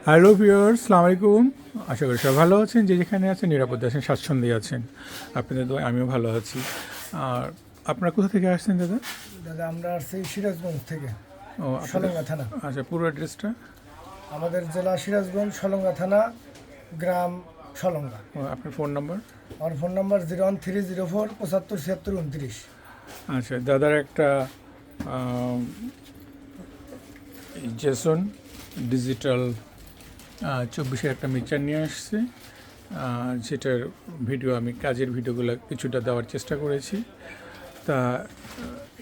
Hello viewers, আসসালামু আলাইকুম। আশা করি সবাই ভালো আছেন, যে যেখানে আছেন নিরাপদে আছেন, স্বাচ্ছন্দ্যে আছেন। আপনাদের দোয়ায় আমিও ভালো আছি। আর আপনারা কোথা থেকে আসছেন দাদা? দাদা আমরা আসছি সিরাজগঞ্জ থেকে, ও আপনাদের সলঙ্গা থানা। আচ্ছা, পুরো অ্যাড্রেসটা? আমাদের জেলা সিরাজগঞ্জ, সলঙ্গা থানা, গ্রাম সলঙ্গা। ও আপনার ফোন নাম্বার? আমার ফোন নাম্বার 01304 75 76 29। আচ্ছা, দাদার একটা জেসন ডিজিটাল 24-এর একটা মিক্সচার নিয়ে আসছে, যেটার ভিডিও আমি কাজের ভিডিওগুলো কিছুটা দেওয়ার চেষ্টা করেছি। তা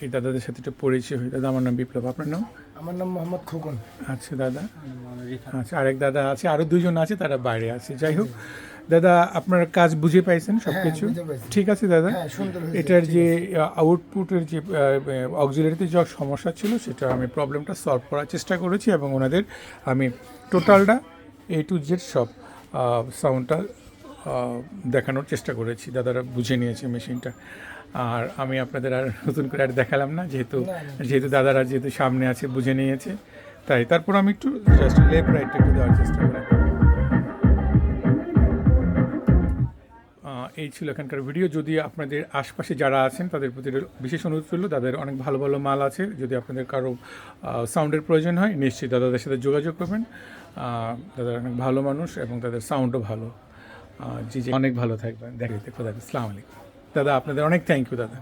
এই দাদাদের সাথে একটু পরিচয় হই। দাদা, আমার নাম বিপ্লব, আপনার নাম? আমার নাম মোহাম্মদ খোকন। আচ্ছা দাদা। আচ্ছা, আরেক দাদা আছে, আরও দুজন আছে, তারা বাইরে আছে। যাই হোক দাদা, আপনার কাজ বুঝে পাইছেন সব কিছু? বুঝতে পেরেছি। ঠিক আছে দাদা। হ্যাঁ, সুন্দর হয়েছে, এটার ঠিক যে আছে। আউটপুটের যে অক্সিলারিতে যা সমস্যা ছিল, সেটা আমি প্রবলেমটা সলভ করার চেষ্টা করেছি, এবং ওনাদের আমি টোটালটা A to Z সব সাউন্ডটা দেখানোর চেষ্টা করেছি। দাদারা বুঝে নিয়েছে মেশিনটা। আর আমি আপনাদের আর নতুন করে আর দেখালাম না, যেহেতু দাদারা যেহেতু সামনে আছে, বুঝে নিয়েছে, তাই তারপর আমি একটু জাস্ট লেফট রাইট একটু দেওয়ার চেষ্টা করি। এই ছিল এখানকার ভিডিও। যদি আপনাদের আশপাশে যারা আছেন তাদের প্রতি বিশেষ অনুরোধ করলো, তাদের অনেক ভালো ভালো মাল আছে। যদি আপনাদের কারো সাউন্ডের প্রয়োজন হয়, নিশ্চয়ই দাদাদের সাথে যোগাযোগ করবেন। দাদা অনেক ভালো মানুষ এবং তাদের সাউন্ডও ভালো। জি জি, অনেক ভালো থাকবেন। দেখা যেতে খোদা হাফেজ। আসসালামু আলাইকুম দাদা, আপনাদের অনেক থ্যাংক ইউ দাদা।